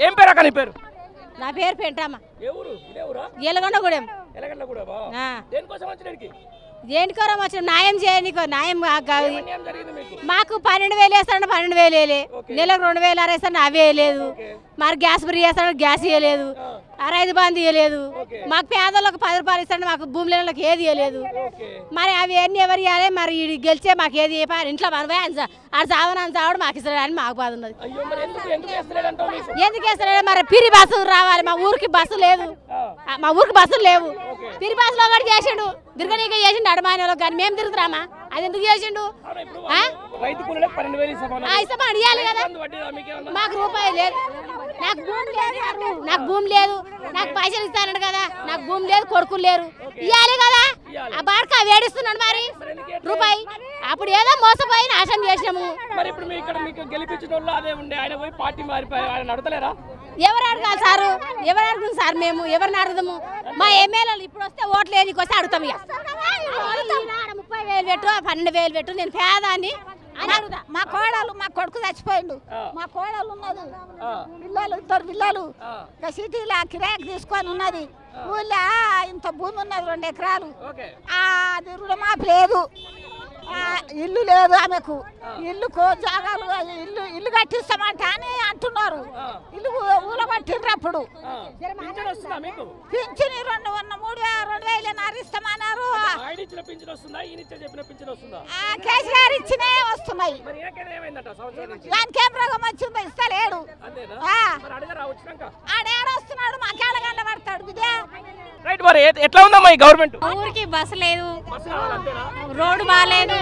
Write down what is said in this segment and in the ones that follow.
ఏం పేరు అక్క నీ పేరు? నా పేరు పెంటమ్మ. ఏ ఊరు? ఇదే ఊరా? ఎలగొండగూడెం. ఎలగొండగూడెమా? దేనికోసం వచ్చారు ఇక్కడికి? దేనికోరం వచ్చిన న్యాయం చేయనికో న్యాయం జరిగింది మీకు? మాకు 12,000 వేస్తాడు, 12,000 వేయలే. నెలకు 2,000 వేస్తాడు, అవి వేయలేదు. మరి గ్యాస్ ఫ్రీ చేస్తాడు, గ్యాస్ ఇవ్వలేదు. రైతు బంధు ఇవ్వలేదు. మాకు పేదలకు 10 రూపాయలు ఇస్తాడు, మాకు భూమి లేని ఏది ఇవ్వలేదు. మరి అవి అన్నీ ఎవరు ఇవ్వాలి? మరి గెలిచే మాకు ఏది ఇంట్లో మనవే ఆడు చావని చావడు మాకు ఇస్తాడు అని మాకు బాధ ఉన్నది. ఎందుకు వేస్తాడు? మరి పిరి బస్సు రావాలి. మా ఊరికి బస్సు లేదు, మా ఊరికి బస్సులు లేవు. పిరి బస్సులో ఒకటి చేసిండు, దిగనీక చేసిండు అడమాని వాళ్ళకి. కానీ మేము తిరుగుతున్నామా? అది ఎందుకు చేసిండు? ఇస్తామని ఇవ్వాలి కదా. మాకు రూపాయి లేదు. నాకు భూమి లేదు, నాకు భూమి లేదు. నాకు పైసలు ఇస్తానడు కదా, నాకు భూమి లేదు, కొడుకులు లేరు. ఇవ్వాలి కదా. ఆ బాడక వేడిస్తున్నాడు మరి రూపాయి. అప్పుడు ఏదో మోసపోయి నాశనం చేసినాము. ఎవరు అడగాలి సారు? ఎవరు అడుగుతుంది సార్? మేము ఎవరిని అడుగుదాము? మా ఎమ్మెల్యేలు ఇప్పుడు వస్తే ఓట్లు ఏదికి వస్తే అడుగుతాం. ఇక 30,000 పెట్టు, 12,000 పెట్టు, నేను పేదాన్ని అని అడుగుతా. మా కోడలు, మా కొడుకు చచ్చిపోయిండు. మా కోడలు ఉన్నది, పిల్లలు 2 పిల్లలు. సిటీలో కిరాయికి తీసుకొని ఉన్నది. ఊళ్ళో ఇంత భూమి ఉన్నది 2 ఎకరాలు. అది రుణమాఫీ లేదు, ఇల్లు లేదు ఆమెకు. ఇల్లు జాగాలు ఇల్లు కట్టిస్తామంట అని అంటున్నారు. ఇల్లు ఊళ్ళో పట్టిండ్రు. అప్పుడు పింఛని 2,000 ఇస్తామన్నారు. కేసీఆర్ ఇచ్చినే వస్తున్నాయి. దానికేం రోగం వచ్చిందో ఇస్తలేడు. ఆడేడొస్తున్నాడు, మాకేడగండ పడతాడు. ఎట్లా ఉందమ్మా ఈ గవర్నమెంట్? ఊరికి బస్సు లేదు, రోడ్డు బాగాలేదు,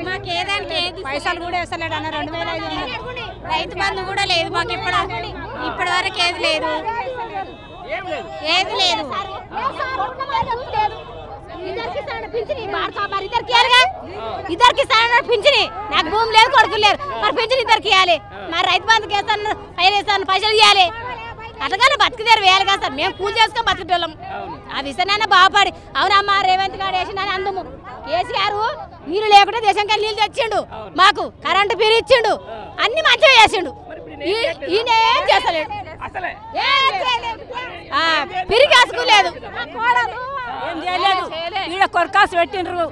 మాకు ఏదానికి పైసలు కూడా వేస్తలేడు అన్న. 2,500 రైతు బంధు కూడా లేదు మాకు. ఇప్పటి వరకు ఏది లేదు. ఇద్దరికి పింఛని. నాకు భూమి లేదు, కొడుకులు లేరు. మరి పింఛని ఇద్దరికి ఇవ్వాలి. మరి రైతు బంధుకి వేస్తాను, పైసలు ఇవ్వాలి. అట్లాగే బతికిదారు వేయాలి కదా సార్. మేము పూజ చేసుకొని బతికేటోళ్ళం. ఆ విషయాన్ని బాగుపడి అవునమ్మా రేవంత్ గారు వేసిండు అని అందము. కేసీఆర్ నీళ్ళు లేకుండా దేశం కానీ నీళ్ళు తెచ్చిండు, మాకు కరెంటు బిల్ ఇచ్చిండు, అన్ని మంచిగా చేసిండు. ఈయన ఏం చేస్తలేడు, పిరికాసుకోలేదు. ఏం చేయలేదు. ఈడ కొరకాసు పెట్టిండ్రు,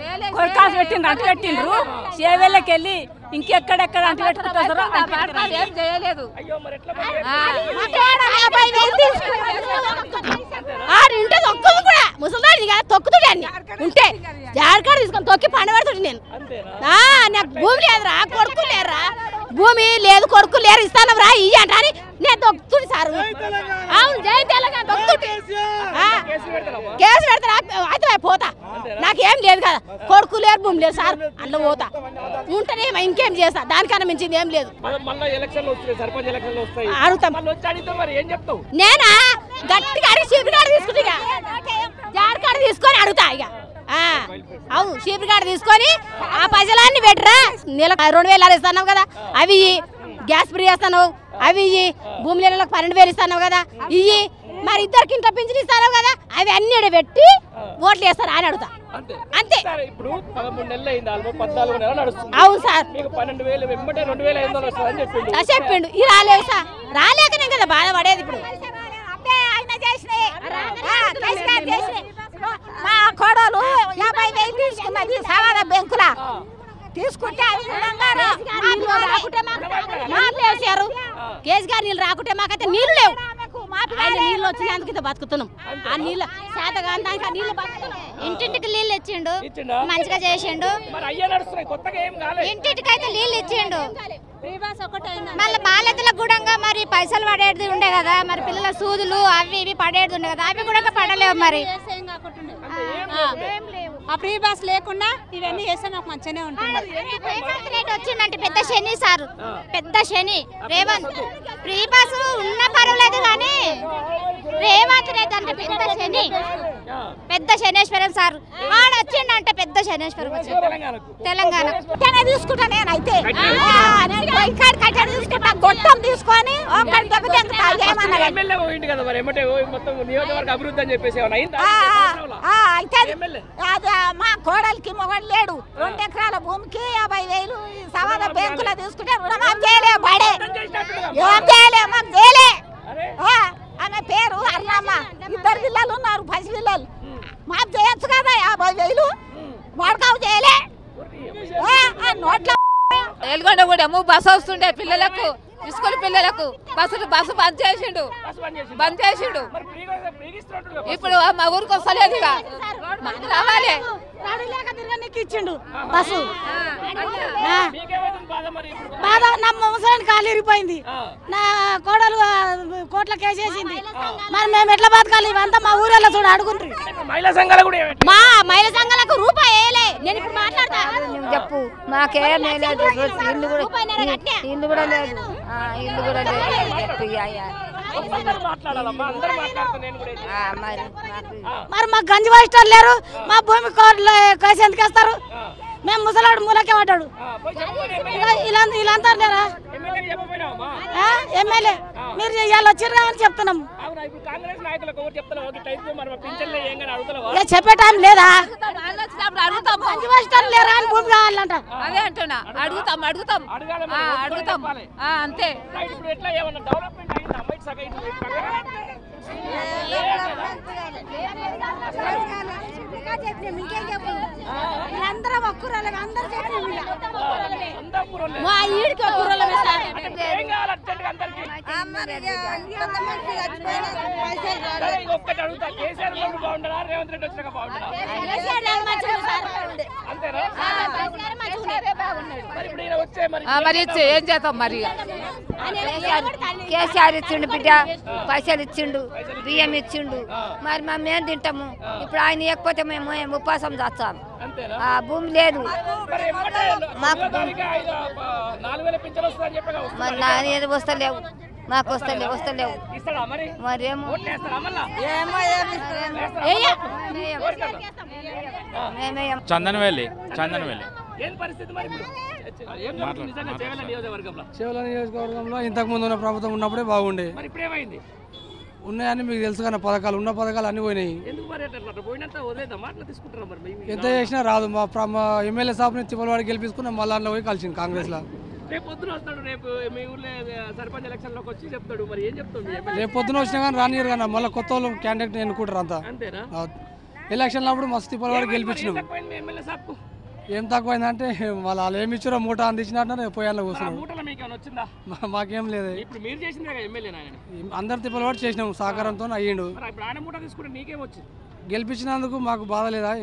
అంటు పెట్టిండ్రు. సేవెళ్ళకి వెళ్ళి ఇంకెక్కడెక్కడ అంటు పెట్టుకుంటారో ఏం చేయలేదు. ఆడింటే తొక్కుదు కూడా, ముసలిదాన్ని కదా తొక్కుతుడు అన్ని ఉంటే జాడకాడ తీసుకొని తొక్కి పండబడుతుంది. నేను నాకు భూమి లేదురా, కొడుకులు లేరురా, భూమి లేదు, కొడుకులు లేరు, ఇస్తాను రా ఇయ్య అంట అని నేను తొక్కుతుడు సార్. అవును, జై తెలంగాణ తొక్కుతుడు. కేసు పెడతా అయితే పోతా. నాకేం లేదు కదా, కొడుకు లేరు, భూమి లేదు సార్. అందులో పోతా ఉంటేనే ఇంకేం చేస్తా. దానికన్నా మించింది ఏం లేదు. అడుగుతాం. నేనా గట్టిగా అడిగి చీపురు కాడ తీసుకుంటా. ఇక జాడ కాడ తీసుకొని అడుగుతా. ఇక అవును, చీపురు కాడ తీసుకొని ఆ పైసలన్నీ పెట్టరా. నెలకు 2,000 ఇస్తున్నావు కదా, అవి గ్యాస్ ఫ్రీ చేస్తాను, అవి భూమి నెలలకు 12,000 ఇస్తున్నావు కదా, ఇవి మరి ఇద్దరికి ఇంట్లో పింఛన్ ఇస్తాను కదా, అవి అన్ని పెట్టి ఓట్లు వేస్తారు అని అడుగుతా. అంతే. అవును సార్, చెప్పిండు. ఇది రాలేవు సార్, రాలేకనే కదా బాధపడేది. ఇప్పుడు మా కోడలు 50,000 తీసుకున్నది సవాద బెంకులా. తీసుకుంటే కేసీఆర్ నీళ్ళు రాకుంటే మాకైతే నీళ్ళు లేవు. నీళ్ళు వచ్చినందుకు ఇంత బతుకుతున్నాం. ఆ నీళ్ళు శాతగా నీళ్ళు బతుకుతున్నాం. ఇంటింటికి నీళ్ళు ఇచ్చిండు, మంచిగా చేసిండు. ఇంటింటికైతే నీళ్ళు ఇచ్చిండు. మళ్ళీ బాలతలకు కూడా మరి పైసలు పడేది ఉండే కదా, మరి పిల్లల సూదులు అవి ఇవి పడేది ఉండే కదా, అవి కూడా పడలేవు. మరి ఆ ఫ్రీ బస్ లేకుండా ఇవన్నీ చేస్తే నాకు మంచిగానే ఉంటుంది. వచ్చిందంటే పెద్ద శని సారు, పెద్ద శని రేవంత్. ఫ్రీ బస్ ఉన్న పర్వాలేదు కానీ రేవంత్ రెడ్డి అంటే పెద్ద శని, పెద్ద శనేశ్వరం సార్. వాడు వచ్చిండంటే పెద్ద శనేశ్వరం తెలంగాణ తీసుకుంటా. నేనైతే కట్టడి తీసుకుంటా, గొట్టం తీసుకొని మా కోడలికి మొగడు లేడు. 2 ఎకరాల భూమికి 50,000 సవాద బ్యాంకులో తీసుకుంటే రుణమాఫీ చేయలే. బడే ఏం చేయలే మాకు చేయలే ఆమె పేరు అర్ణమ్మ 2 పిల్లలు ఉన్నారు పసి పిల్లలు మాకు చేయొచ్చు కదా 50,000 వాడుకావు చేయలే నోట్ల ఎల్గొండ కూడా బస్సు వస్తుండే పిల్లలకు స్కూల్ పిల్లలకు బస్సు బంద్ చేసిండు ఇప్పుడు మా ఊరికి వస్తలేదు ఇక రావాలి ఇచ్చిండు బస్సు బాధ నా ముసలానికి కాలు ఇరిగిపోయింది నా కోడలు కోట్ల కేసేసింది మరి మేము ఎట్లా బతకాలి ఇవంతా మా ఊరెళ్ళ చూడ అడుగుండ్రి మహిళా సంఘాలు కూడా మా మహిళా సంఘాలకు రూపాయి వేయలే నేను ఇప్పుడు మాట్లాడతా చెప్పు మాకేం లేదు ఇల్లు కూడా లేదు ఇల్లు కూడా లేదు చెప్పు మరి మాకు గంజి వాయిస్టర్ లేరు మా భూమి కేసు ఎందుకు వేస్తారు మేము ముసలాడు మూలకే పడ్డాడు వీళ్ళంతా లేరా ఎమ్మెల్యే మీరు ఇవాళ వచ్చిర్రా అని చెప్తున్నాం చెప్పే టైం లేదా గంజి వాయిస్టర్ లేరా అని భూమి కావాలంట అదే అంటున్నా అడుగుతాం అంతే వీళ్ళందరూ ఒక్కరు అందరూ మరి ఏం చేద్దాం మరి కేసీఆర్ ఇచ్చిండు బిడ్డ పైసలు ఇచ్చిండు బియ్యం ఇచ్చిండు మరి మేమేం తింటాము ఇప్పుడు ఆయన ఇవ్వకపోతే మేము ఉపవాసం చేస్తాం భూమి లేదు మరి వస్తలేవు మాకు వస్తలేవు మరేమో చందనవేలి చేవల నియోజకవర్గంలో ఇంతకు ముందు ఉన్న ప్రభుత్వం ఉన్నప్పుడే బాగుండే ఉన్నాయని మీకు తెలుసు కానీ పథకాలు అన్ని పోయినాయి ఎంత చేసినా రాదు మా ఎమ్మెల్యే సాబ్ నుంచి తిప్పలవాడికి గెలిపించుకుని మళ్ళీ అందులో పోయి కలిసింది కాంగ్రెస్ లో రేపు పొద్దున వచ్చినా కానీ రానియరు కానీ మళ్ళీ కొత్త వాళ్ళు క్యాండిడేట్ ఎన్నుకుంటారు అంతా ఎలక్షన్ అప్పుడు మస్తు తిప్పలవాడికి గెలిపించినాం ఏం తక్కువైందంటే వాళ్ళు ఏమి ఇచ్చారో మూట అందించినట్టు పోయాలో కూర్చున్నాం మాకేం లేదు అందరు తిప్పలవాడు చేసినాం సహకారంతో అయ్యిండు గెలిపించినందుకు మాకు బాధ లేదా